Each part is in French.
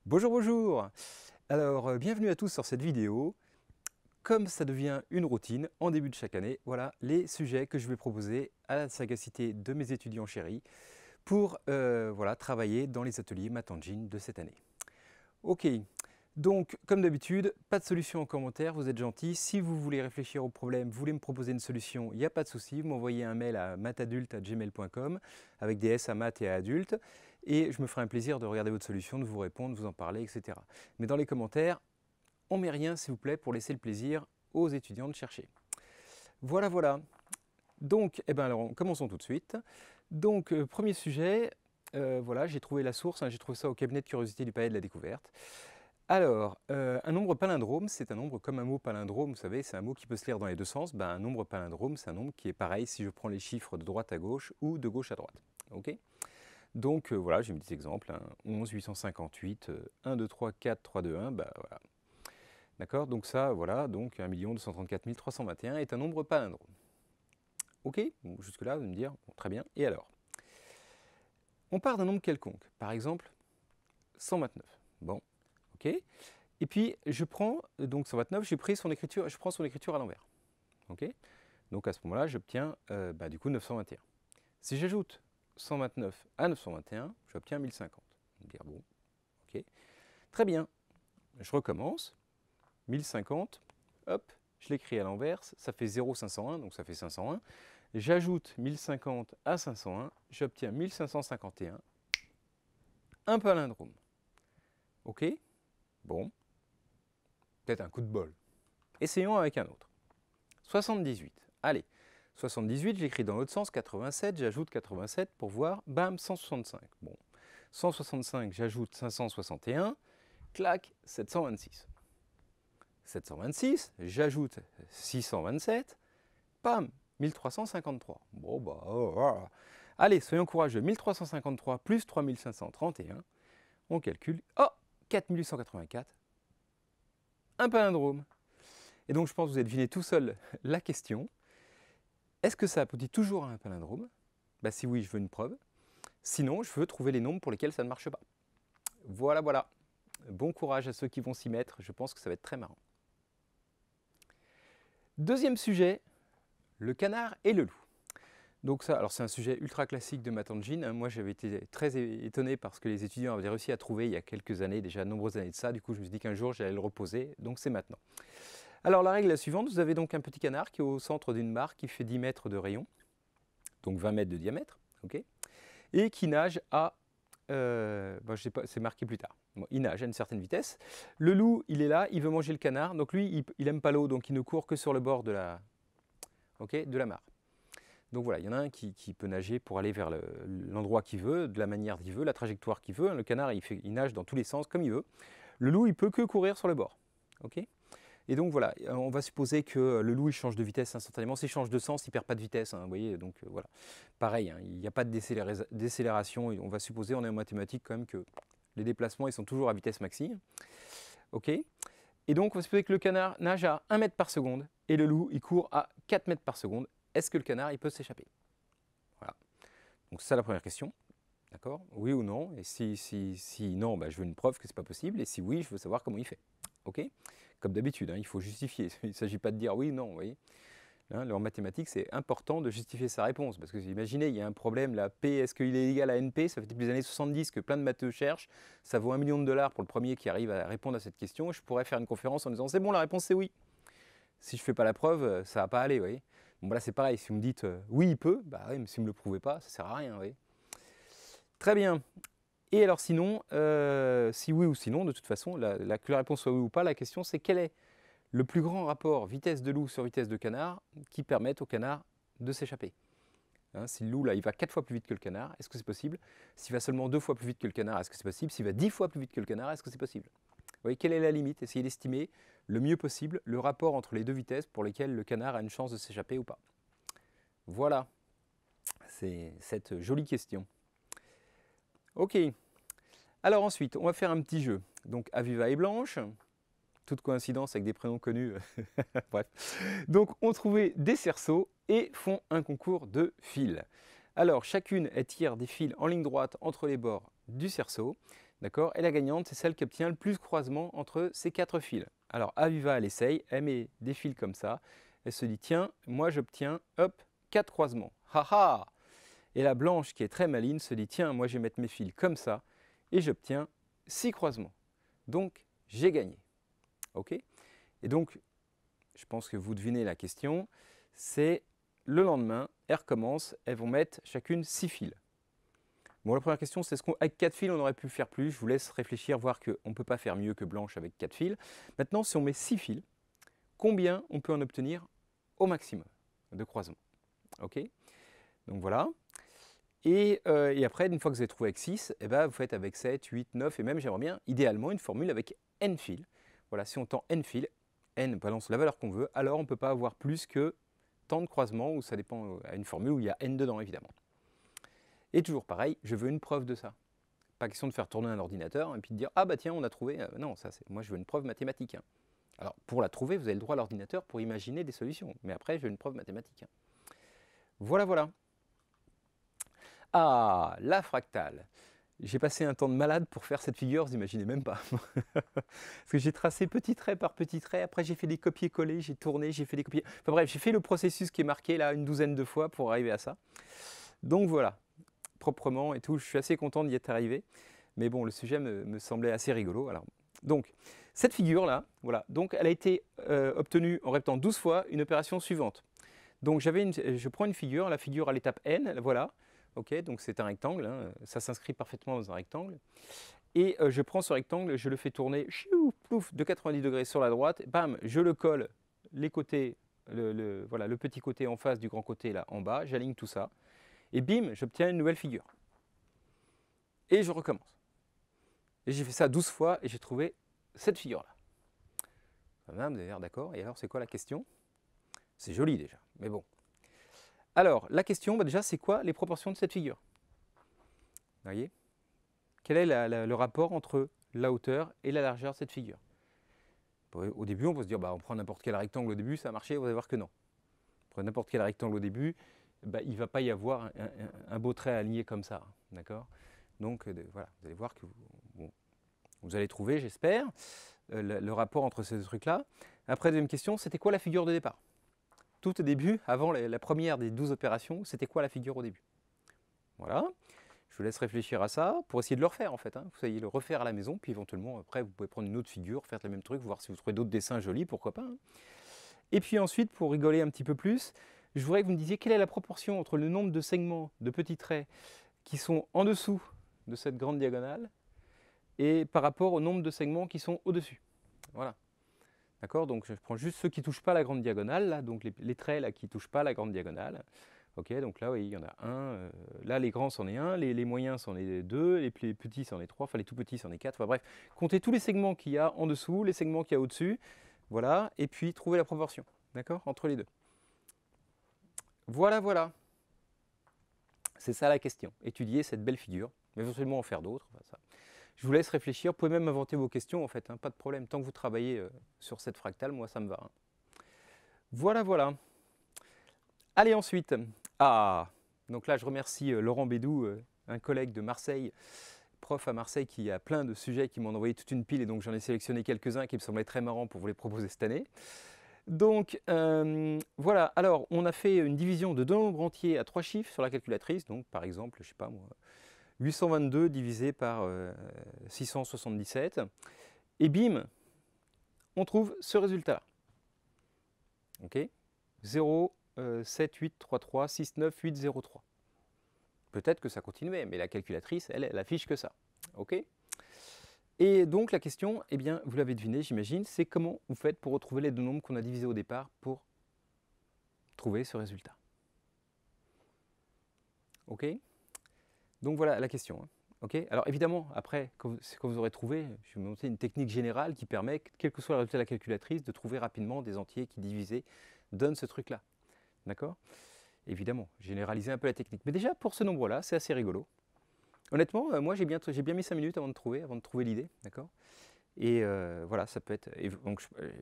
Bonjour, bonjour! Alors, bienvenue à tous sur cette vidéo. Comme ça devient une routine, en début de chaque année, voilà les sujets que je vais proposer à la sagacité de mes étudiants chéris pour voilà, travailler dans les ateliers Math Engine de cette année. Ok, donc comme d'habitude, pas de solution en commentaire, vous êtes gentils. Si vous voulez réfléchir au problème, vous voulez me proposer une solution, il n'y a pas de souci, vous m'envoyez un mail à mathadulte@gmail.com avec des S à maths et à adulte, et je me ferai un plaisir de regarder votre solution, de vous répondre, de vous en parler, etc. Mais dans les commentaires, on met rien s'il vous plaît pour laisser le plaisir aux étudiants de chercher. Voilà, voilà. Donc, alors, commençons tout de suite. Donc, premier sujet, voilà, j'ai trouvé la source, hein, j'ai trouvé ça au cabinet de curiosité du Palais de la Découverte. Alors, un nombre palindrome, c'est un nombre comme un mot palindrome, vous savez, c'est un mot qui peut se lire dans les deux sens. Ben, un nombre palindrome, c'est un nombre qui est pareil si je prends les chiffres de droite à gauche ou de gauche à droite. Ok. Donc voilà, j'ai mis des exemples, hein. 11, 858, 1, 2, 3, 4, 3, 2, 1, bah voilà. D'accord. Donc ça, voilà, donc 1 234 321 est un nombre palindrome. Ok, bon, jusque-là, vous allez me dire, bon, très bien, et alors? On part d'un nombre quelconque, par exemple 129. Bon, ok. Et puis je prends, donc 129, j'ai pris son écriture, je prends son écriture à l'envers. Ok. Donc à ce moment-là, j'obtiens du coup 921. Si j'ajoute 129 à 921, j'obtiens 1050. On va dire bon, ok. Très bien, je recommence. 1050, hop, je l'écris à l'inverse, ça fait 0,501, donc ça fait 501. J'ajoute 1050 à 501, j'obtiens 1551, un palindrome. Ok. Bon, peut-être un coup de bol. Essayons avec un autre. 78, allez, 78, j'écris dans l'autre sens, 87, j'ajoute 87 pour voir, bam, 165. Bon, 165, j'ajoute 561, clac, 726. 726, j'ajoute 627, pam, 1353. Bon, bah, allez, soyons courageux. 1353 plus 3531, on calcule. Oh, 4884, un palindrome. Et donc, je pense que vous avez deviné tout seul la question. Est-ce que ça aboutit toujours à un palindrome? Bah, si oui, je veux une preuve. Sinon, je veux trouver les nombres pour lesquels ça ne marche pas. Voilà, voilà. Bon courage à ceux qui vont s'y mettre. Je pense que ça va être très marrant. Deuxième sujet, le canard et le loup. Donc ça, alors c'est un sujet ultra classique de Math Engine. Moi, j'avais été très étonné parce que les étudiants avaient réussi à trouver il y a quelques années, déjà de nombreuses années de ça. Du coup, je me suis dit qu'un jour, j'allais le reposer. Donc c'est maintenant. Alors la règle est la suivante. Vous avez donc un petit canard qui est au centre d'une barre qui fait 10 mètres de rayon, donc 20 mètres de diamètre, ok, et qui nage à, je sais pas, c'est marqué plus tard. Bon, il nage à une certaine vitesse. Le loup, il est là, il veut manger le canard. Donc lui, il n'aime pas l'eau, donc il ne court que sur le bord de la, de la mare. Donc voilà, il y en a un qui peut nager pour aller vers l'endroit qu'il veut, de la manière qu'il veut, la trajectoire qu'il veut. Le canard, il nage dans tous les sens comme il veut. Le loup, il peut que courir sur le bord. Ok. Et donc voilà, on va supposer que le loup il change de vitesse instantanément. S'il change de sens, il ne perd pas de vitesse. Hein, vous voyez, donc voilà. Pareil, hein, il n'y a pas de décélération. On va supposer, on est en mathématiques quand même, que les déplacements ils sont toujours à vitesse maxi. Ok. Et donc on va supposer que le canard nage à 1 mètre par seconde et le loup il court à 4 mètres par seconde. Est-ce que le canard il peut s'échapper? Voilà. Donc c'est ça la première question. D'accord? Oui ou non? Et si non, bah, je veux une preuve que ce n'est pas possible. Et si oui, je veux savoir comment il fait. Ok? Comme d'habitude, hein, il faut justifier. Il ne s'agit pas de dire oui ou non. Vous voyez? Hein, en mathématiques, c'est important de justifier sa réponse. Parce que imaginez, il y a un problème, là, P, est-ce qu'il est égal à NP? Ça fait depuis les années 70 que plein de matheux cherchent. Ça vaut $1 million pour le premier qui arrive à répondre à cette question. Je pourrais faire une conférence en disant c'est bon, la réponse c'est oui. Si je ne fais pas la preuve, ça ne va pas aller. Vous voyez? Bon, bah là, c'est pareil. Si vous me dites oui, il peut, bah oui, mais si vous ne me le prouvez pas, ça ne sert à rien. Vous voyez? Très bien. Et alors sinon, si oui ou sinon, de toute façon, que la réponse soit oui ou pas, la question c'est quel est le plus grand rapport vitesse de loup sur vitesse de canard qui permette au canard de s'échapper. Hein, si le loup là, il va 4 fois plus vite que le canard, est-ce que c'est possible? S'il va seulement 2 fois plus vite que le canard, est-ce que c'est possible? S'il va 10 fois plus vite que le canard, est-ce que c'est possible? Vous voyez, quelle est la limite? Essayez d'estimer le mieux possible le rapport entre les deux vitesses pour lesquelles le canard a une chance de s'échapper ou pas. Voilà, c'est cette jolie question. Ok. Alors ensuite, on va faire un petit jeu. Donc Aviva et Blanche, toute coïncidence avec des prénoms connus, bref. Donc ont trouvé des cerceaux et font un concours de fils. Alors chacune elle tire des fils en ligne droite entre les bords du cerceau. D'accord? Et la gagnante, c'est celle qui obtient le plus de croisements entre ces 4 fils. Alors Aviva, elle essaye, elle met des fils comme ça. Elle se dit, tiens, moi j'obtiens, hop, 4 croisements. Haha! Et la blanche, qui est très maligne, se dit, tiens, moi je vais mettre mes fils comme ça, et j'obtiens 6 croisements. Donc, j'ai gagné. OK? Et donc, je pense que vous devinez la question, c'est le lendemain, elles recommencent, elles vont mettre chacune 6 fils. Bon, la première question, c'est est-ce qu'avec 4 fils, on aurait pu faire plus? Je vous laisse réfléchir, voir qu'on ne peut pas faire mieux que blanche avec 4 fils. Maintenant, si on met 6 fils, combien on peut en obtenir au maximum de croisements? OK? Donc voilà. Et après, une fois que vous avez trouvé avec 6, eh ben, vous faites avec 7, 8, 9, et même, j'aimerais bien, idéalement, une formule avec n fils. Voilà, si on tend n fils, n balance la valeur qu'on veut, alors on ne peut pas avoir plus que tant de croisements, ou ça dépend à une formule où il y a n dedans, évidemment. Et toujours pareil, je veux une preuve de ça. Pas question de faire tourner un ordinateur et puis de dire « Ah bah tiens, on a trouvé… » Non, ça, moi je veux une preuve mathématique. Hein. Alors, pour la trouver, vous avez le droit à l'ordinateur pour imaginer des solutions. Mais après, je veux une preuve mathématique. Hein. Voilà, voilà. Ah, la fractale. J'ai passé un temps de malade pour faire cette figure, vous imaginez même pas. Parce que j'ai tracé petit trait par petit trait, après j'ai fait des copier-coller, j'ai tourné, j'ai fait des copier… Enfin bref, j'ai fait le processus qui est marqué là une douzaine de fois pour arriver à ça. Donc voilà, proprement et tout, je suis assez content d'y être arrivé. Mais bon, le sujet me semblait assez rigolo. Alors, donc, cette figure-là, voilà, donc elle a été obtenue en répétant 12 fois une opération suivante. Donc je prends une figure, la figure à l'étape n, voilà. Ok, donc c'est un rectangle, hein, ça s'inscrit parfaitement dans un rectangle. Et je prends ce rectangle, je le fais tourner plouf, de 90 degrés sur la droite, bam, je le colle les côtés, voilà, le petit côté en face du grand côté là en bas, j'aligne tout ça, et bim, j'obtiens une nouvelle figure. Et je recommence. Et j'ai fait ça 12 fois et j'ai trouvé cette figure-là. Vous avez l'air d'accord. Et alors, c'est quoi la question? C'est joli déjà, mais bon. Alors, la question, déjà, c'est quoi les proportions de cette figure? Vous voyez? Quel est le rapport entre la hauteur et la largeur de cette figure? Au début, on peut se dire, bah, on prend n'importe quel rectangle au début, ça a marché, vous allez voir que non. On prend n'importe quel rectangle au début, bah, il ne va pas y avoir un beau trait aligné comme ça, d'accord? Donc, voilà, vous allez voir que vous allez trouver, j'espère, le rapport entre ces deux trucs-là. Après, deuxième question, c'était quoi la figure de départ? Tout au début, avant la première des 12 opérations, c'était quoi la figure au début? Voilà. Je vous laisse réfléchir à ça pour essayer de le refaire en fait. Hein. Vous allez le refaire à la maison, puis éventuellement après vous pouvez prendre une autre figure, faire le même truc, voir si vous trouvez d'autres dessins jolis, pourquoi pas. Hein. Et puis ensuite, pour rigoler un petit peu plus, je voudrais que vous me disiez quelle est la proportion entre le nombre de segments de petits traits qui sont en dessous de cette grande diagonale et par rapport au nombre de segments qui sont au-dessus. Voilà. D'accord? Donc je prends juste ceux qui ne touchent pas la grande diagonale, là, donc les traits là, qui ne touchent pas la grande diagonale. Ok, donc là, oui, il y en a un. Là, les grands, c'en est un. Les moyens, c'en est deux. Les petits, c'en est trois. Enfin, les tout petits, c'en est quatre. Enfin, bref, comptez tous les segments qu'il y a en dessous, les segments qu'il y a au-dessus. Voilà. Et puis, trouvez la proportion. D'accord? Entre les deux. Voilà, voilà. C'est ça la question. Étudier cette belle figure. Mais éventuellement en faire d'autres. Enfin, ça. Je vous laisse réfléchir. Vous pouvez même inventer vos questions, en fait. Hein, pas de problème. Tant que vous travaillez sur cette fractale, moi, ça me va. Hein. Voilà, voilà. Allez, ensuite. Ah, donc là, je remercie Laurent Bédou, un collègue de Marseille, prof à Marseille, qui a plein de sujets, qui m'ont envoyé toute une pile, et donc j'en ai sélectionné quelques-uns qui me semblaient très marrants pour vous les proposer cette année. Donc, voilà. Alors, on a fait une division de deux nombres entiers à 3 chiffres sur la calculatrice. Donc, par exemple, je ne sais pas moi, 822 divisé par 677. Et bim, on trouve ce résultat. OK, 0, 7, 8, 3, 3, 6, 9, 8, 0, 3. Peut-être que ça continuait, mais la calculatrice, elle affiche que ça. OK? Et donc la question, eh bien, vous l'avez deviné, j'imagine, c'est comment vous faites pour retrouver les deux nombres qu'on a divisés au départ pour trouver ce résultat. OK? Donc voilà la question. Hein. OK? Alors évidemment, après, quand vous aurez trouvé, je vais monter une technique générale qui permet, quel que soit le résultat de la calculatrice, de trouver rapidement des entiers qui divisés donnent ce truc-là. D'accord? Évidemment, généraliser un peu la technique. Mais déjà, pour ce nombre-là, c'est assez rigolo. Honnêtement, moi, j'ai bien mis 5 minutes avant de trouver l'idée. D'accord? Et voilà, ça peut être… Et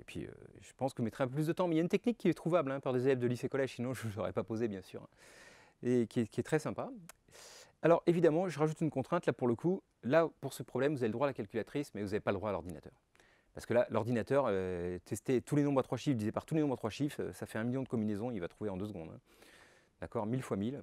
puis, je pense que vous mettrez un peu plus de temps. Mais il y a une technique qui est trouvable hein, par des élèves de lycée-collège, sinon je ne l'aurais pas posé, bien sûr. Et qui est très sympa. Alors évidemment, je rajoute une contrainte, là pour le coup, là pour ce problème, vous avez le droit à la calculatrice, mais vous n'avez pas le droit à l'ordinateur. Parce que là, l'ordinateur, tester tous les nombres à 3 chiffres divisé par tous les nombres à 3 chiffres, ça fait 1 million de combinaisons, il va trouver en 2 secondes. Hein. D'accord, 1000 fois 1000.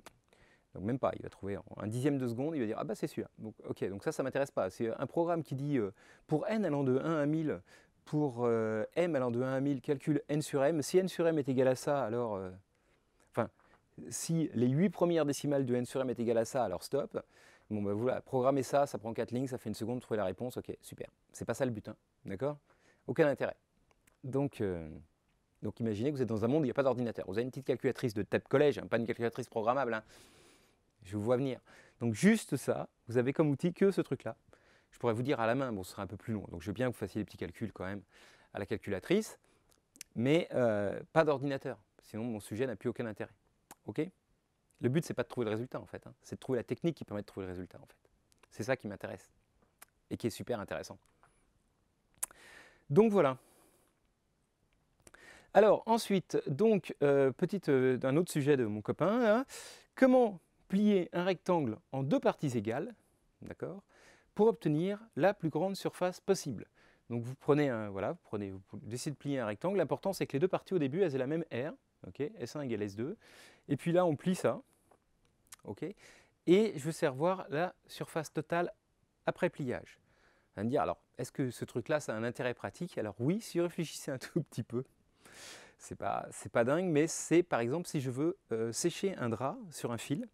Donc même pas, il va trouver en un dixième de seconde, il va dire « Ah bah c'est celui-là ». Donc, ok, donc ça ne m'intéresse pas. C'est un programme qui dit pour n allant de 1 à 1000, pour m allant de 1 à 1000, calcule n sur m. Si n sur m est égal à ça, alors... Enfin, si les 8 premières décimales de n sur m est égal à ça, alors stop. Bon ben voilà, programmer ça, ça prend 4 lignes, ça fait une seconde, trouver la réponse, ok, super. C'est pas ça le but, hein, d'accord? Aucun intérêt. Donc imaginez que vous êtes dans un monde où il n'y a pas d'ordinateur. Vous avez une petite calculatrice de type collège, hein, pas une calculatrice programmable. Hein. Je vous vois venir. Donc juste ça, vous avez comme outil que ce truc-là. Je pourrais vous dire à la main, bon ce sera un peu plus long. Donc je veux bien que vous fassiez les petits calculs quand même à la calculatrice, mais pas d'ordinateur. Sinon mon sujet n'a plus aucun intérêt. Ok? Le but c'est pas de trouver le résultat en fait, hein. C'est de trouver la technique qui permet de trouver le résultat en fait. C'est ça qui m'intéresse et qui est super intéressant. Donc voilà. Alors ensuite, donc, un autre sujet de mon copain, là, comment plier un rectangle en 2 parties égales, d'accord, pour obtenir la plus grande surface possible. Donc vous prenez vous décidez de plier un rectangle, l'important c'est que les 2 parties au début elles aient la même R, ok, S1 égale S2, et puis là on plie ça, ok, et je vais voir la surface totale après pliage. Vous allez me dire, alors, est-ce que ce truc-là, ça a un intérêt pratique? Alors oui, si vous réfléchissez un tout petit peu, c'est pas dingue, mais c'est par exemple si je veux sécher un drap sur un fil,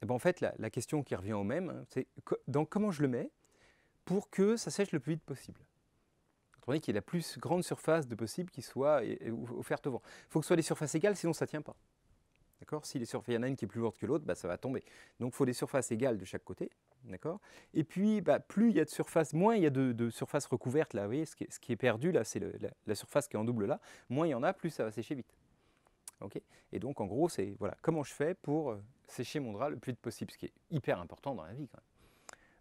et ben en fait la question qui revient au même, hein, c'est comment je le mets pour que ça sèche le plus vite possible. Autrement dit, qu'il y ait la plus grande surface de possible qui soit offerte au vent. Il faut que ce soit des surfaces égales, sinon ça ne tient pas. D'accord? Si il y en a une qui est plus lourde que l'autre, bah, ça va tomber. Donc il faut des surfaces égales de chaque côté. D'accord? Et puis, bah, plus il y a de surface, moins il y a de surface recouverte. Là, vous voyez, ce qui est perdu, là, c'est la surface qui est en double là. Moins il y en a, plus ça va sécher vite. Okay? Et donc, en gros, c'est voilà, comment je fais pour sécher mon drap le plus vite possible, ce qui est hyper important dans la vie quand même.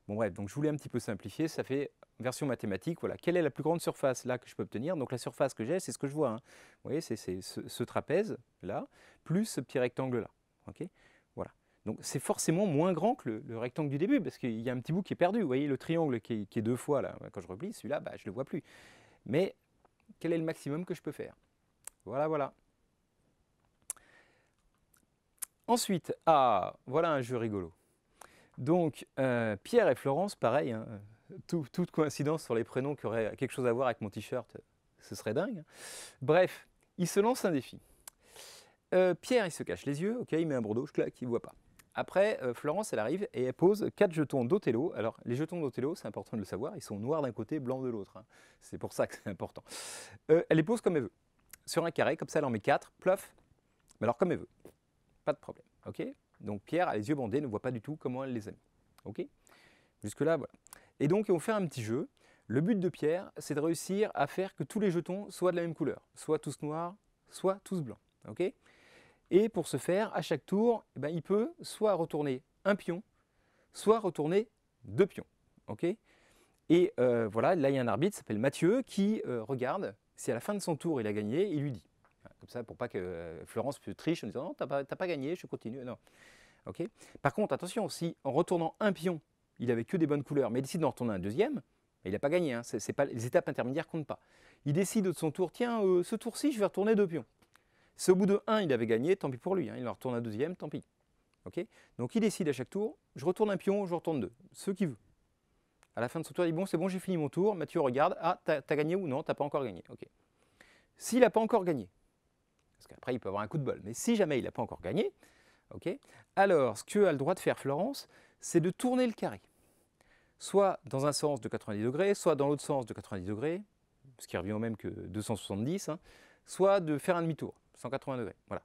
Bon bref, donc je voulais un petit peu simplifier, ça fait version mathématique, voilà. Quelle est la plus grande surface là que je peux obtenir? Donc la surface que j'ai, c'est ce que je vois. Hein. Vous voyez, c'est ce trapèze là, plus ce petit rectangle là. Okay, voilà. Donc c'est forcément moins grand que le rectangle du début, parce qu'il y a un petit bout qui est perdu. Vous voyez le triangle qui est 2 fois là, quand je replie, celui-là, bah, je ne le vois plus. Mais quel est le maximum que je peux faire? Voilà, voilà. Ensuite, voilà un jeu rigolo. Donc, Pierre et Florence, pareil, hein, toute coïncidence sur les prénoms qui auraient quelque chose à voir avec mon t-shirt, ce serait dingue. Bref, ils se lancent un défi. Pierre, il se cache les yeux, ok, il met un bandeau, je claque, il ne voit pas. Après, Florence, elle arrive et elle pose 4 jetons d'Othello. Alors, les jetons d'Othello, c'est important de le savoir, ils sont noirs d'un côté, blancs de l'autre. Hein. C'est pour ça que c'est important. Elle les pose comme elle veut. Sur un carré, comme ça, elle en met 4, plof. Mais alors, comme elle veut. Pas de problème, ok? Donc Pierre a les yeux bandés, ne voit pas du tout comment elle les a mis. Ok? Jusque-là, voilà. Et donc, on va faire un petit jeu. Le but de Pierre, c'est de réussir à faire que tous les jetons soient de la même couleur. Soit tous noirs, soit tous blancs. Ok? Et pour ce faire, à chaque tour, eh ben, il peut soit retourner un pion, soit retourner 2 pions. Ok? Et voilà, là, il y a un arbitre, qui s'appelle Mathieu, qui regarde. Si à la fin de son tour, il a gagné, il lui dit. Comme ça, pour pas que Florence triche en disant « Non, t'as pas gagné, je continue. » Non. Okay. Par contre, attention, si en retournant un pion, il n'avait que des bonnes couleurs, mais il décide d'en retourner un deuxième, il n'a pas gagné. Hein, les étapes intermédiaires ne comptent pas. Il décide de son tour, tiens, ce tour-ci, je vais retourner 2 pions. Si au bout de 1, il avait gagné, tant pis pour lui. Hein, il en retourne un deuxième, tant pis. Okay. Donc il décide à chaque tour, je retourne un pion, je retourne 2. Ce qu'il veut. À la fin de son tour, il dit, bon, c'est bon, j'ai fini mon tour. Mathieu regarde, ah, t'as gagné ou non? T'as pas encore gagné. Okay. S'il n'a pas encore gagné, parce qu'après, il peut avoir un coup de bol. Mais si jamais il n'a pas encore gagné, okay, alors ce que a le droit de faire Florence, c'est de tourner le carré. Soit dans un sens de 90 degrés, soit dans l'autre sens de 90 degrés, ce qui revient au même que 270, hein, soit de faire un demi-tour, 180 degrés. Voilà.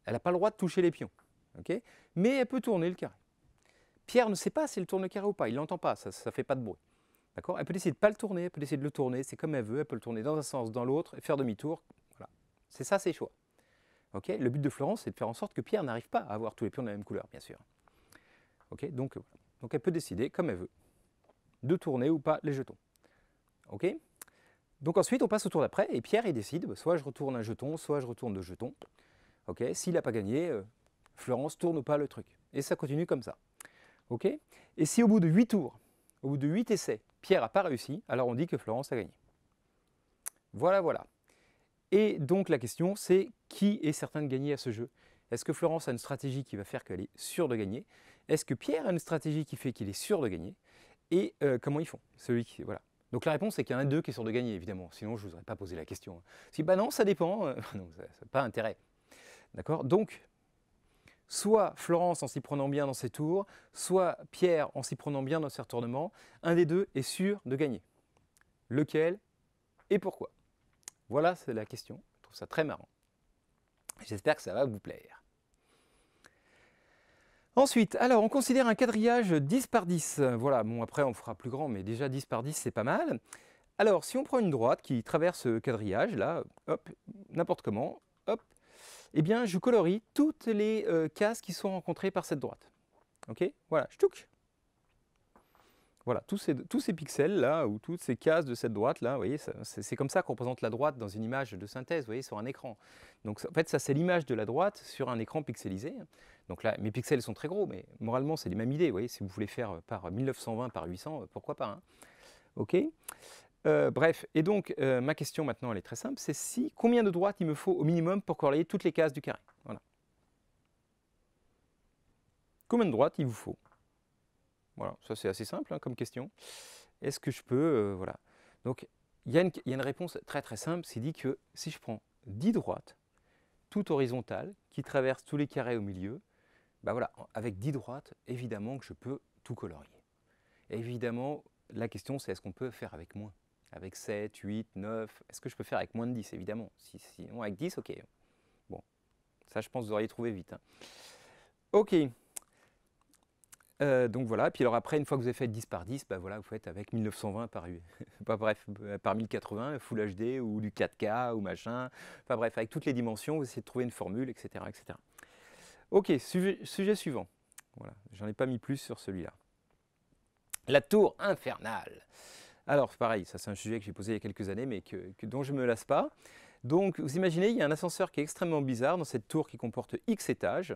Elle n'a pas le droit de toucher les pions. Okay, mais elle peut tourner le carré. Pierre ne sait pas si elle tourne le carré ou pas, il ne l'entend pas, ça ne fait pas de bruit. Elle peut décider de ne pas le tourner, elle peut décider de le tourner, c'est comme elle veut, elle peut le tourner dans un sens, dans l'autre, et faire demi-tour. Voilà. C'est ça ses choix. Okay, le but de Florence, c'est de faire en sorte que Pierre n'arrive pas à avoir tous les pions de la même couleur, bien sûr. Okay, donc elle peut décider, comme elle veut, de tourner ou pas les jetons. Okay, donc ensuite, on passe au tour d'après, et Pierre, il décide, soit je retourne un jeton, soit je retourne 2 jetons. Okay, s'il n'a pas gagné, Florence tourne ou pas le truc. Et ça continue comme ça. Ok. Et si au bout de 8 tours, au bout de 8 essais, Pierre n'a pas réussi, alors on dit que Florence a gagné. Voilà, voilà. Et donc la question, c'est qui est certain de gagner à ce jeu? Est-ce que Florence a une stratégie qui va faire qu'elle est sûre de gagner? Est-ce que Pierre a une stratégie qui fait qu'il est sûr de gagner? Et comment ils font? Voilà. Donc la réponse, c'est qu'il y en a un d'eux qui est sûr de gagner, évidemment. Sinon, je ne vous aurais pas posé la question. Si, bah non, ça dépend. Non, ça n'a pas intérêt. D'accord? Donc, soit Florence en s'y prenant bien dans ses tours, soit Pierre en s'y prenant bien dans ses retournements, un des deux est sûr de gagner. Lequel et pourquoi? Voilà, c'est la question. Je trouve ça très marrant. J'espère que ça va vous plaire. Ensuite, alors on considère un quadrillage 10 par 10. Voilà, bon après on fera plus grand, mais déjà 10 par 10 c'est pas mal. Alors si on prend une droite qui traverse ce quadrillage, là, hop, n'importe comment, hop, eh bien je colorie toutes les cases qui sont rencontrées par cette droite. Ok? Voilà, ch'touk. Voilà, tous ces pixels là, ou toutes ces cases de cette droite là, vous voyez, c'est comme ça qu'on représente la droite dans une image de synthèse, vous voyez, sur un écran. Donc en fait, ça c'est l'image de la droite sur un écran pixelisé. Donc là, mes pixels sont très gros, mais moralement c'est les mêmes idées, vous voyez, si vous voulez faire par 1920 par 800, pourquoi pas, hein. Ok. Bref, et donc ma question maintenant elle est très simple, c'est combien de droites il me faut au minimum pour corréler toutes les cases du carré. Voilà. Combien de droites il vous faut? Voilà, ça c'est assez simple hein, comme question. Est-ce que je peux, voilà. Donc il y a une réponse très très simple, c'est dit que si je prends 10 droites, toutes horizontales, qui traversent tous les carrés au milieu, bah voilà, avec 10 droites, évidemment que je peux tout colorier. Évidemment, la question c'est est-ce qu'on peut faire avec moins? Avec 7, 8, 9, est-ce que je peux faire avec moins de 10? Évidemment, sinon avec 10, ok. Bon, ça je pense que vous auriez trouvé vite, hein. Ok. Donc voilà, puis alors après, une fois que vous avez fait 10 par 10, bah voilà, vous faites avec 1920 par, par 1080, Full HD ou du 4K ou machin. Enfin bref, avec toutes les dimensions, vous essayez de trouver une formule, etc. etc. Ok, sujet suivant. Voilà, j'en ai pas mis plus sur celui-là. La tour infernale. Alors pareil, ça c'est un sujet que j'ai posé il y a quelques années, mais dont je ne me lasse pas. Donc vous imaginez, il y a un ascenseur qui est extrêmement bizarre dans cette tour qui comporte X étages.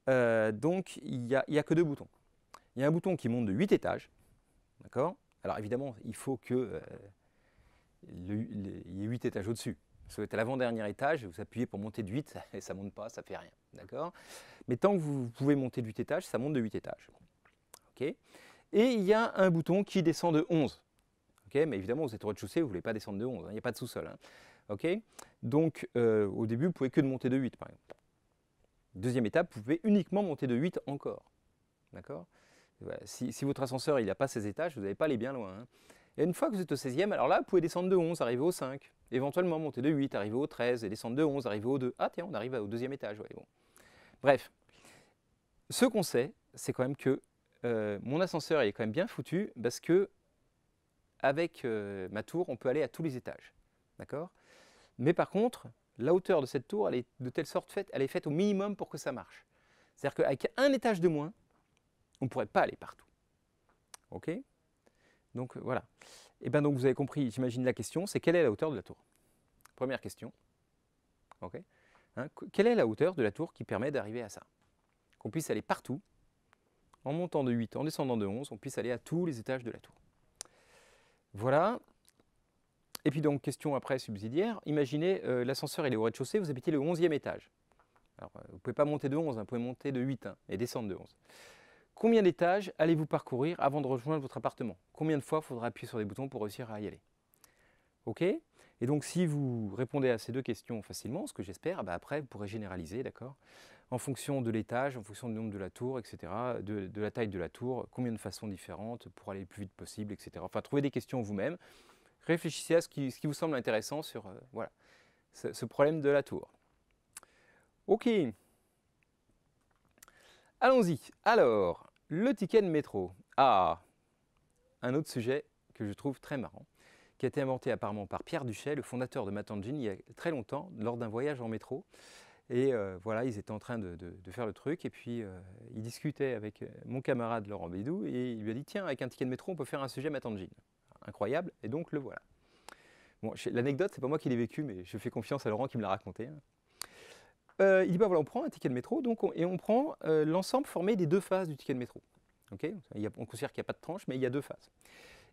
Donc il n'y a que deux boutons. Il y a un bouton qui monte de 8 étages, d'accord? Alors évidemment, il faut qu'il y ait 8 étages au-dessus. Si vous êtes à l'avant-dernier étage, vous appuyez pour monter de 8, et ça ne monte pas, ça ne fait rien, d'accord? Mais tant que vous pouvez monter de 8 étages, ça monte de 8 étages. Okay, et il y a un bouton qui descend de 11. Okay, mais évidemment, vous êtes au rez-de-chaussée, vous ne voulez pas descendre de 11, hein, il n'y a pas de sous-sol. Hein, okay, donc au début, vous ne pouvez que monter de 8, par exemple. Deuxième étape, vous pouvez uniquement monter de 8 encore. D'accord? Si votre ascenseur n'a pas 16 étages, vous n'allez pas aller bien loin. Hein. Et une fois que vous êtes au 16e, alors là, vous pouvez descendre de 11, arriver au 5. Éventuellement monter de 8, arriver au 13, et descendre de 11, arriver au 2. Ah tiens, on arrive au deuxième étage. Ouais, bon. Bref, ce qu'on sait, c'est quand même que mon ascenseur est quand même bien foutu, parce que avec ma tour, on peut aller à tous les étages. D'accord? Mais par contre, la hauteur de cette tour, elle est de telle sorte elle est faite au minimum pour que ça marche. C'est-à-dire qu'avec un étage de moins, on ne pourrait pas aller partout. Ok? Donc voilà. Et bien donc vous avez compris, j'imagine la question, c'est quelle est la hauteur de la tour? Première question. Ok? Hein, quelle est la hauteur de la tour qui permet d'arriver à ça? Qu'on puisse aller partout, en montant de 8, en descendant de 11, on puisse aller à tous les étages de la tour. Voilà. Et puis donc, question après subsidiaire, imaginez l'ascenseur il est au rez-de-chaussée, vous habitez le 11e étage. Alors, vous ne pouvez pas monter de 11, hein, vous pouvez monter de 8 hein, et descendre de 11. Combien d'étages allez-vous parcourir avant de rejoindre votre appartement? Combien de fois faudra appuyer sur les boutons pour réussir à y aller? Ok? Et donc si vous répondez à ces deux questions facilement, ce que j'espère, bah après vous pourrez généraliser, d'accord? En fonction de l'étage, en fonction du nombre de la tour, etc., de la taille de la tour, combien de façons différentes pour aller le plus vite possible, etc. Enfin, trouvez des questions vous-même. Réfléchissez à ce qui vous semble intéressant sur voilà, ce problème de la tour. Ok. Allons-y. Alors, le ticket de métro. Ah, un autre sujet que je trouve très marrant, qui a été inventé apparemment par Pierre Duchet, le fondateur de Matangine, il y a très longtemps, lors d'un voyage en métro. Et voilà, ils étaient en train de faire le truc, et puis il discutait avec mon camarade Laurent Bédou, et il lui a dit, tiens, avec un ticket de métro, on peut faire un sujet Matangine. Incroyable, et donc le voilà. Bon, l'anecdote, c'est pas moi qui l'ai vécu, mais je fais confiance à Laurent qui me l'a raconté. Il dit, bah voilà, on prend un ticket de métro, donc et on prend l'ensemble formé des deux faces du ticket de métro. Okay, on considère qu'il n'y a pas de tranche, mais il y a deux faces.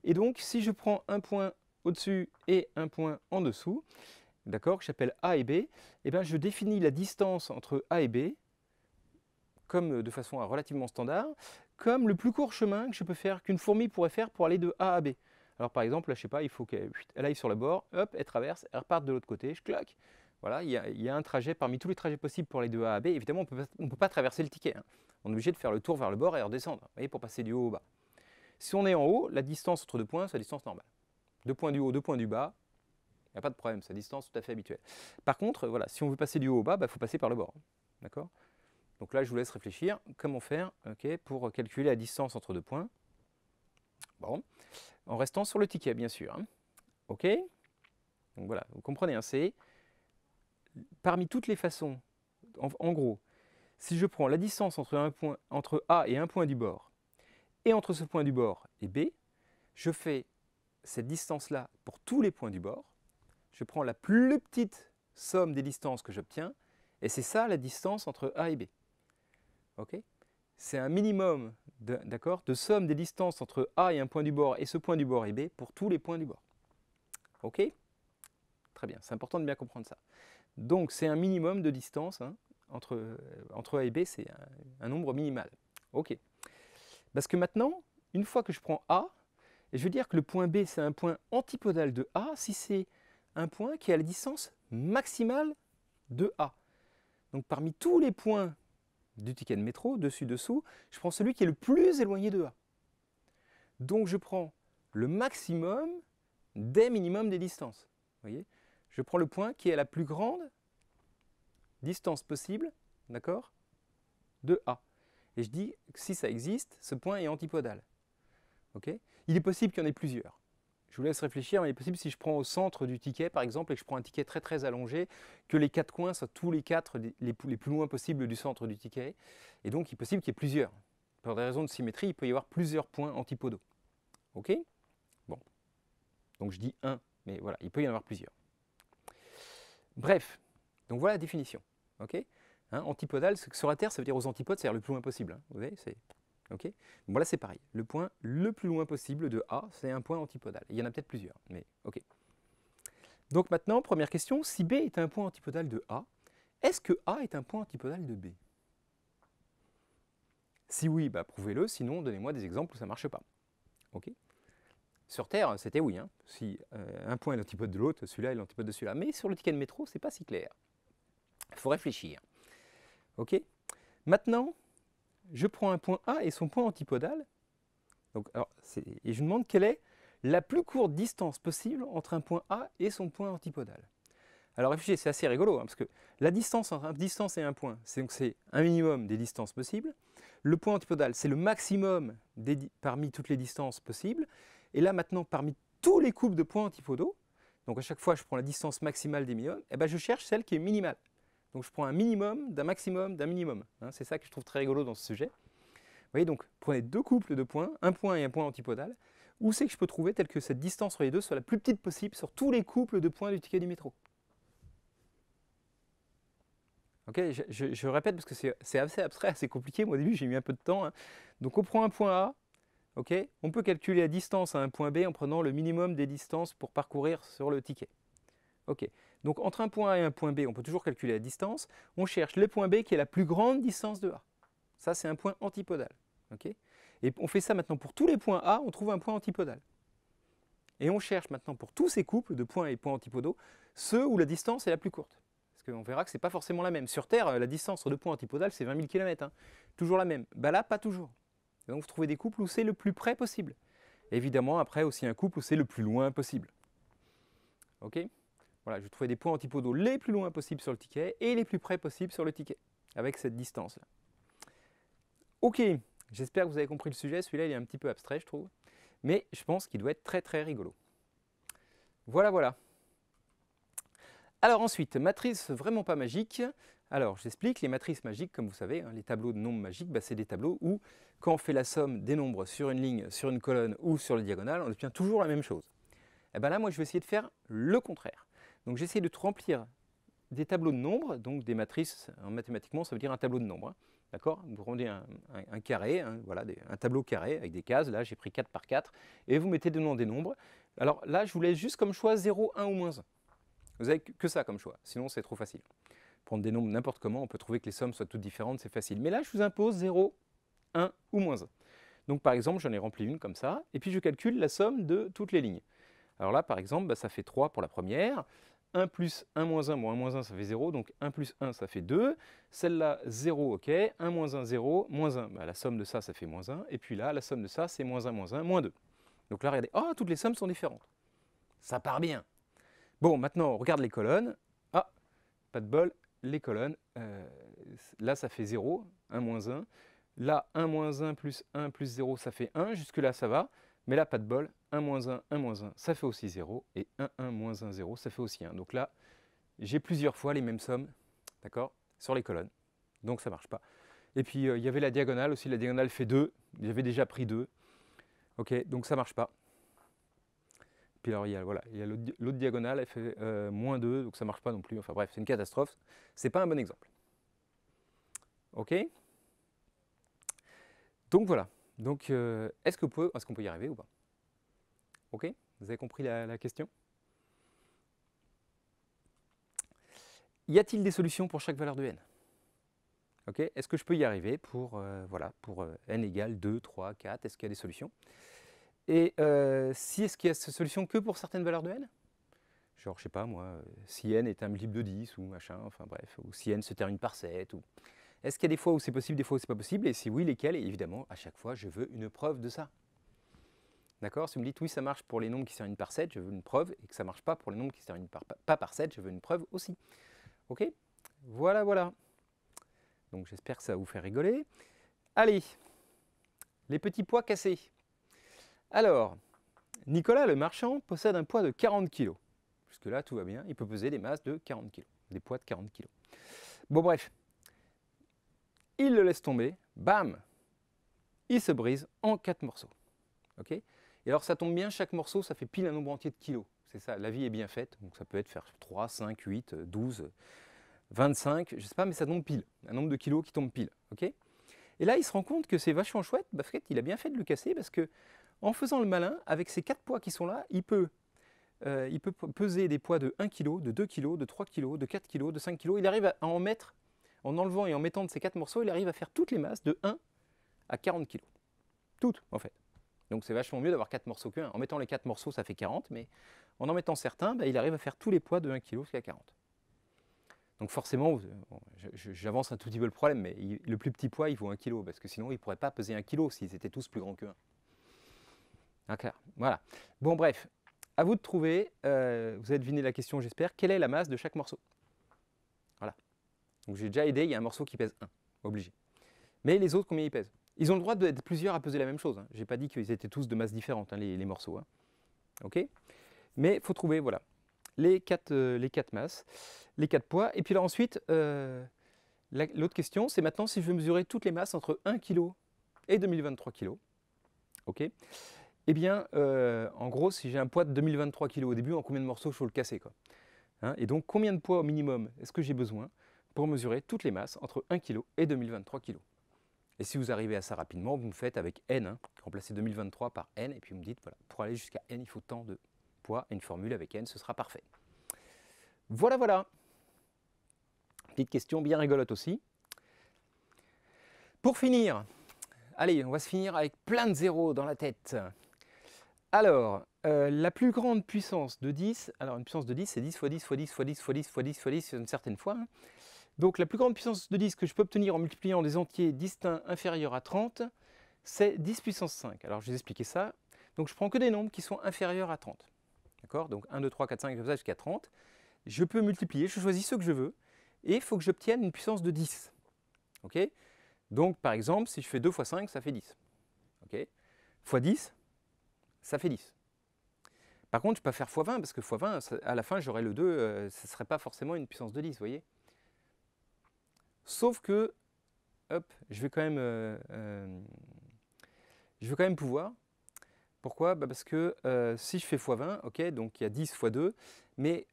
Et donc, si je prends un point au-dessus et un point en dessous, d'accord, que j'appelle A et B, eh bien, je définis la distance entre A et B, comme de façon relativement standard, comme le plus court chemin que je peux faire, qu'une fourmi pourrait faire pour aller de A à B. Alors par exemple, là, je sais pas, il faut qu'elle aille sur le bord, hop, elle traverse, elle repart de l'autre côté, je claque. Voilà, il y a un trajet parmi tous les trajets possibles pour aller de A à B. Évidemment, on ne peut pas traverser le ticket, hein. On est obligé de faire le tour vers le bord et redescendre, vous voyez, pour passer du haut au bas. Si on est en haut, la distance entre deux points, c'est la distance normale. Deux points du haut, deux points du bas, il n'y a pas de problème, c'est la distance tout à fait habituelle. Par contre, voilà, si on veut passer du haut au bas, il faut passer par le bord. D'accord ? Donc là, je vous laisse réfléchir comment faire pour calculer la distance entre deux points. Bon, en restant sur le ticket, bien sûr. Hein. OK ? Donc voilà, vous comprenez, hein, c'est parmi toutes les façons, en gros, si je prends la distance entre A et un point du bord, et entre ce point du bord et B, je fais cette distance-là pour tous les points du bord. Je prends la plus petite somme des distances que j'obtiens, et c'est ça la distance entre A et B. Okay, c'est un minimum de somme des distances entre A et un point du bord et ce point du bord et B pour tous les points du bord. OK ? Très bien, c'est important de bien comprendre ça. Donc c'est un minimum de distance hein, entre A et B, c'est un nombre minimal. OK. Parce que maintenant, une fois que je prends A, je veux dire que le point B c'est un point antipodal de A si c'est un point qui a la distance maximale de A. Donc parmi tous les points du ticket de métro, dessus-dessous, je prends celui qui est le plus éloigné de A. Donc je prends le maximum des minimums des distances. Vous voyez ? Je prends le point qui est la plus grande distance possible, d'accord, de A. Et je dis que si ça existe, ce point est antipodal. Okay ? Il est possible qu'il y en ait plusieurs. Je vous laisse réfléchir, mais il est possible si je prends au centre du ticket, par exemple, et que je prends un ticket très très allongé, que les quatre coins soient tous les quatre les plus loin possibles du centre du ticket. Et donc, il est possible qu'il y ait plusieurs. Pour des raisons de symétrie, il peut y avoir plusieurs points antipodaux. OK ? Bon. Donc, je dis un, mais voilà, il peut y en avoir plusieurs. Bref, donc voilà la définition. OK ? Hein, antipodal, sur la Terre, ça veut dire aux antipodes, c'est-à-dire le plus loin possible. Hein, vous voyez, c'est... Okay. Bon là c'est pareil, le point le plus loin possible de A, c'est un point antipodal. Il y en a peut-être plusieurs, mais ok. Donc maintenant, première question, si B est un point antipodal de A, est-ce que A est un point antipodal de B? Si oui, bah, prouvez-le, sinon donnez-moi des exemples où ça ne marche pas. Okay. Sur Terre, c'était oui. Hein. Si un point est l'antipode de l'autre, celui-là est l'antipode de celui-là. Mais sur le ticket de métro, c'est pas si clair. Il faut réfléchir. Ok. Maintenant, je prends un point A et son point antipodal, donc, et je me demande quelle est la plus courte distance possible entre un point A et son point antipodal. Alors réfléchissez, c'est assez rigolo, hein, parce que la distance entre une distance et un point, c'est un minimum des distances possibles. Le point antipodal, c'est le maximum parmi toutes les distances possibles. Et là maintenant, parmi tous les couples de points antipodaux, donc à chaque fois je prends la distance maximale des minimums, et ben je cherche celle qui est minimale. Donc je prends un minimum d'un maximum d'un minimum. Hein, c'est ça que je trouve très rigolo dans ce sujet. Vous voyez, donc prenez deux couples de points, un point et un point antipodal. Où c'est que je peux trouver tel que cette distance entre les deux soit la plus petite possible sur tous les couples de points du ticket du métro? Ok, je répète parce que c'est assez abstrait, assez compliqué. Moi au début j'ai mis un peu de temps. Hein. Donc on prend un point A. Okay, on peut calculer la distance à un point B en prenant le minimum des distances pour parcourir sur le ticket. Ok. Donc entre un point A et un point B, on peut toujours calculer la distance. On cherche le point B qui est la plus grande distance de A. Ça, c'est un point antipodal. Okay, et on fait ça maintenant pour tous les points A, on trouve un point antipodal. Et on cherche maintenant pour tous ces couples de points et points antipodaux, ceux où la distance est la plus courte. Parce qu'on verra que ce n'est pas forcément la même. Sur Terre, la distance entre deux points antipodales, c'est 20 000 km. Hein. Toujours la même. Bah là, pas toujours. Et donc vous trouvez des couples où c'est le plus près possible. Évidemment, après aussi un couple où c'est le plus loin possible. Ok. Voilà, je trouvais des points antipodaux les plus loin possibles sur le ticket et les plus près possibles sur le ticket, avec cette distance-là. Ok, j'espère que vous avez compris le sujet. Celui-là, il est un petit peu abstrait, je trouve. Mais je pense qu'il doit être très très rigolo. Voilà, voilà. Alors ensuite, matrice vraiment pas magique. Alors j'explique, les matrices magiques, comme vous savez, hein, les tableaux de nombres magiques, bah, c'est des tableaux où, quand on fait la somme des nombres sur une ligne, sur une colonne ou sur la diagonale, on obtient toujours la même chose. Et bien là, moi, je vais essayer de faire le contraire. Donc j'essaie de remplir des tableaux de nombres, donc des matrices, mathématiquement, ça veut dire un tableau de nombres. Hein. D'accord? Vous prenez un carré, voilà, un tableau carré avec des cases. Là, j'ai pris 4 par 4. Et vous mettez dedans des nombres. Alors là, je vous laisse juste comme choix 0, 1 ou moins 1. Vous n'avez que ça comme choix. Sinon, c'est trop facile. Prendre des nombres n'importe comment, on peut trouver que les sommes soient toutes différentes, c'est facile. Mais là, je vous impose 0, 1 ou moins 1. Donc par exemple, j'en ai rempli une comme ça. Et puis je calcule la somme de toutes les lignes. Alors là, par exemple, ça fait 3 pour la première. 1 plus 1 moins 1, bon 1 moins 1 ça fait 0, donc 1 plus 1 ça fait 2. Celle-là, 0, ok. 1 moins 1, 0, moins 1, bah, la somme de ça, ça fait moins 1. Et puis là, la somme de ça, c'est moins 1, moins 2. Donc là, regardez, oh, toutes les sommes sont différentes. Ça part bien. Bon, maintenant, on regarde les colonnes. Ah, pas de bol, les colonnes. Là, ça fait 0, 1 moins 1. Là, 1 moins 1 plus 1 plus 0, ça fait 1. Jusque-là, ça va. Mais là, pas de bol, 1 moins 1, 1 moins 1, ça fait aussi 0, et 1, 1 moins 1, 0, ça fait aussi 1. Donc là, j'ai plusieurs fois les mêmes sommes, d'accord, sur les colonnes. Donc ça ne marche pas. Et puis, il y avait la diagonale aussi, la diagonale fait 2, j'avais déjà pris 2. Ok, donc ça ne marche pas. Puis alors, il y a l'autre diagonale, elle fait moins 2, donc ça ne marche pas non plus. Enfin bref, c'est une catastrophe. Ce n'est pas un bon exemple. Ok? Donc voilà. Donc, est-ce qu'on peut y arriver ou pas? Ok? Vous avez compris la question? Y a-t-il des solutions pour chaque valeur de n? Ok? Est-ce que je peux y arriver pour, n égale 2, 3, 4? Est-ce qu'il y a des solutions? Et si est-ce qu'il y a ces solutions que pour certaines valeurs de n? Genre, je sais pas moi, si n est un multiple de 10 ou machin, enfin bref, ou si n se termine par 7. Ou... Est-ce qu'il y a des fois où c'est possible, des fois où c'est pas possible? Et si oui, lesquelles? Et évidemment, à chaque fois, je veux une preuve de ça. D'accord? Si vous me dites oui, ça marche pour les nombres qui se terminent par 7, je veux une preuve, et que ça ne marche pas pour les nombres qui se terminent pas par 7, je veux une preuve aussi. Ok? Voilà, voilà. Donc j'espère que ça va vous faire rigoler. Allez, les petits poids cassés. Alors, Nicolas le marchand possède un poids de 40 kg. Jusque-là, tout va bien. Il peut peser des masses de 40 kg, des poids de 40 kg. Bon, bref. Il le laisse tomber. Bam! Il se brise en 4 morceaux. Ok? Et alors, ça tombe bien, chaque morceau, ça fait pile un nombre entier de kilos. C'est ça, la vie est bien faite. Donc ça peut être faire 3, 5, 8, 12, 25, je ne sais pas, mais ça tombe pile. Un nombre de kilos qui tombe pile. Ok? Et là, il se rend compte que c'est vachement chouette, parce qu'il a bien fait de le casser, parce que en faisant le malin, avec ces 4 poids qui sont là, il peut peser des poids de 1 kg, de 2 kg, de 3 kg, de 4 kg, de 5 kg. Il arrive à en mettre, en enlevant et en mettant de ces 4 morceaux, il arrive à faire toutes les masses de 1 à 40 kg. Toutes, en fait. Donc c'est vachement mieux d'avoir 4 morceaux qu'un. En mettant les 4 morceaux, ça fait 40, mais en mettant certains, il arrive à faire tous les poids de 1 kg jusqu'à 40. Donc forcément, j'avance un tout petit peu le problème, mais le plus petit poids, il vaut 1 kg, parce que sinon, il ne pourrait pas peser 1 kg s'ils étaient tous plus grands que 1. D'accord, voilà. Bon, bref, à vous de trouver, vous avez deviné la question, j'espère, quelle est la masse de chaque morceau? Voilà. Donc j'ai déjà aidé, il y a un morceau qui pèse 1, obligé. Mais les autres, combien ils pèsent? Ils ont le droit d'être plusieurs à peser la même chose. Hein. Je n'ai pas dit qu'ils étaient tous de masses différentes, hein, les morceaux. Hein. Ok? Mais il faut trouver, voilà, les 4 masses, les 4 poids. Et puis là ensuite, l'autre question, c'est maintenant si je veux mesurer toutes les masses entre 1 kg et 2023 kg. Ok? Eh bien, en gros, si j'ai un poids de 2023 kg au début, en combien de morceaux il faut le casser, quoi. Hein? Et donc, combien de poids au minimum est-ce que j'ai besoin pour mesurer toutes les masses entre 1 kg et 2023 kg? Et si vous arrivez à ça rapidement, vous me faites avec n, hein, remplacez 2023 par n, et puis vous me dites, voilà, pour aller jusqu'à n, il faut tant de poids, et une formule avec n, ce sera parfait. Voilà, voilà. Petite question bien rigolote aussi. Pour finir, allez, on va se finir avec plein de zéros dans la tête. Alors, la plus grande puissance de 10, alors une puissance de 10, c'est 10 fois 10 fois 10 fois 10 fois 10 fois 10 fois 10 une certaine fois. Hein. Donc la plus grande puissance de 10 que je peux obtenir en multipliant des entiers distincts inférieurs à 30, c'est 10 puissance 5. Alors je vais vous expliquer ça. Donc je prends que des nombres qui sont inférieurs à 30. D'accord? Donc 1, 2, 3, 4, 5, comme ça jusqu'à 30. Je peux multiplier, je choisis ceux que je veux, et il faut que j'obtienne une puissance de 10. Ok? Donc par exemple, si je fais 2 fois 5, ça fait 10. Ok? Fois 10, ça fait 10. Par contre, je ne peux pas faire x20, parce que x20, à la fin, j'aurai le 2, ce ne serait pas forcément une puissance de 10, vous voyez? Sauf que, hop, je vais quand même pouvoir. Pourquoi? Parce que si je fais x20, ok, donc il y a 10 fois 2, mais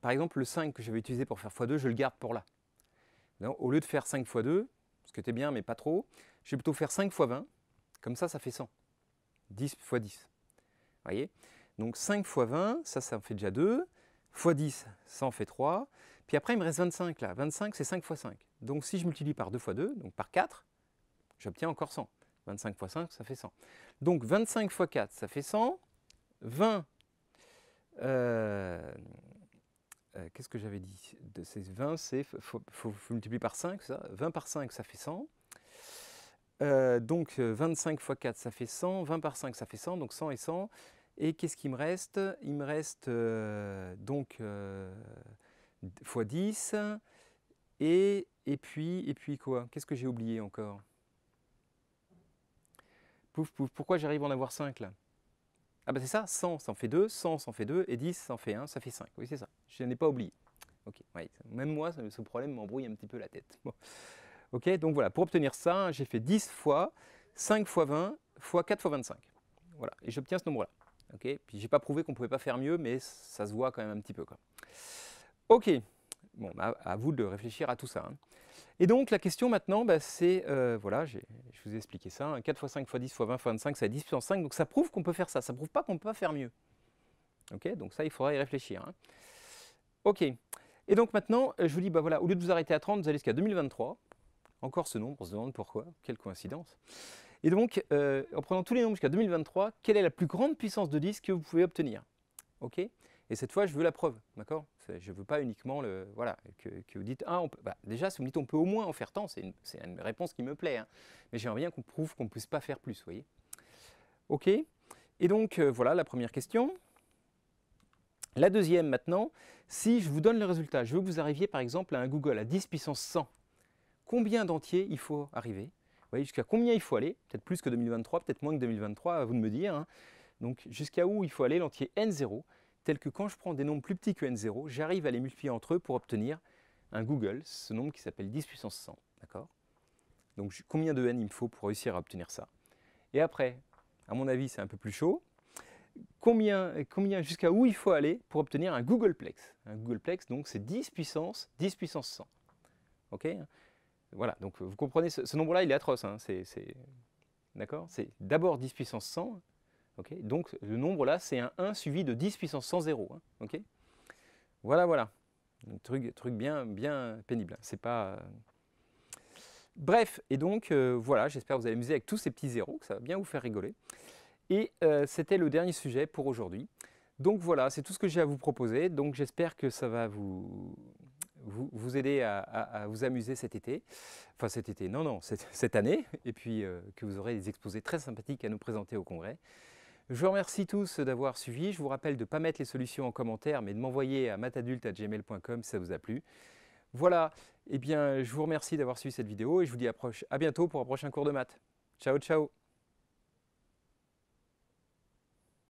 par exemple, le 5 que j'avais utilisé pour faire x2, je le garde pour là. Donc, au lieu de faire 5 fois 2, ce qui était bien, mais pas trop. Je vais plutôt faire 5 fois 20, comme ça fait 100. 10 fois 10. Vous voyez? Donc 5 fois 20, ça en fait déjà 2. Fois 10, ça en fait 3. Puis après, il me reste 25 là. 25, c'est 5 fois 5. Donc si je multiplie par 2 fois 2, donc par 4, j'obtiens encore 100. 25 fois 5, ça fait 100. Donc 25 fois 4, ça fait 100. 20, qu'est-ce que j'avais dit? 20, c'est faut multiplier par 5, ça. 20 par 5, ça fait 100. Donc 25 fois 4, ça fait 100. 20 par 5, ça fait 100. Donc 100 et 100. Et qu'est-ce qu'il me reste? Il me reste donc fois 10. Et puis quoi? Qu'est-ce que j'ai oublié encore? Pouf, pouf, pourquoi j'arrive à en avoir 5 là? Ah bah c'est ça, 100, ça en fait 2, 100, ça en fait 2, et 10, ça en fait 1, ça fait 5. Oui, c'est ça, je n'ai pas oublié. Ok, ouais, même moi, ce problème m'embrouille un petit peu la tête. Bon. Ok, donc voilà, pour obtenir ça, j'ai fait 10 fois 5 fois 20 fois 4 fois 25. Voilà, et j'obtiens ce nombre-là. Ok, puis j'ai pas prouvé qu'on pouvait pas faire mieux, mais ça se voit quand même un petit peu, quoi. Ok, bon, à vous de réfléchir à tout ça, hein. Et donc la question maintenant, bah, c'est, voilà, je vous ai expliqué ça, hein, 4 fois 5 fois 10 fois 20 fois 25, ça fait 10 puissance 5, donc ça prouve qu'on peut faire ça, ça ne prouve pas qu'on ne peut pas faire mieux. Ok, donc ça, il faudra y réfléchir, hein. Ok, et donc maintenant, je vous dis, bah voilà, au lieu de vous arrêter à 30, vous allez jusqu'à 2023, encore ce nombre, on se demande pourquoi, quelle coïncidence. Et donc, en prenant tous les nombres jusqu'à 2023, quelle est la plus grande puissance de disque que vous pouvez obtenir? Ok. Et cette fois, je veux la preuve, d'accord? Je ne veux pas uniquement voilà, que vous dites, ah, on peut, bah, déjà, si vous me dites, on peut au moins en faire tant, c'est une réponse qui me plaît, hein. Mais j'aimerais bien qu'on prouve qu'on ne puisse pas faire plus, vous voyez? Ok. Et donc, voilà la première question. La deuxième, maintenant, si je vous donne le résultat, je veux que vous arriviez, par exemple, à un Google à 10 puissance 100. Combien d'entiers il faut arriver? Vous voyez, jusqu'à combien il faut aller? Peut-être plus que 2023, peut-être moins que 2023, à vous de me dire, hein. Donc, jusqu'à où il faut aller l'entier n0, tel que quand je prends des nombres plus petits que n0, j'arrive à les multiplier entre eux pour obtenir un Google, ce nombre qui s'appelle 10 puissance 100. D'accord? Donc combien de n il me faut pour réussir à obtenir ça? Et après, à mon avis, c'est un peu plus chaud. Jusqu'à où il faut aller pour obtenir un Googleplex? Un Googleplex, donc c'est 10 puissance 100. Ok? Voilà, donc vous comprenez, ce nombre-là, il est atroce, hein. D'accord? C'est d'abord 10 puissance 100. Okay, donc le nombre là, c'est un 1 suivi de 10 puissance 100 0. Hein, okay, voilà, voilà. Un truc bien pénible. C'est pas. Bref, et donc voilà, j'espère que vous allez amuser avec tous ces petits zéros, que ça va bien vous faire rigoler. Et c'était le dernier sujet pour aujourd'hui. Donc voilà, c'est tout ce que j'ai à vous proposer. Donc j'espère que ça va vous aider à vous amuser cet été. Enfin cet été, non, cette année. Et puis que vous aurez des exposés très sympathiques à nous présenter au congrès. Je vous remercie tous d'avoir suivi. Je vous rappelle de ne pas mettre les solutions en commentaire, mais de m'envoyer à mathadulte@gmail.com si ça vous a plu. Voilà, eh bien, je vous remercie d'avoir suivi cette vidéo et je vous dis à bientôt pour un prochain cours de maths. Ciao, ciao!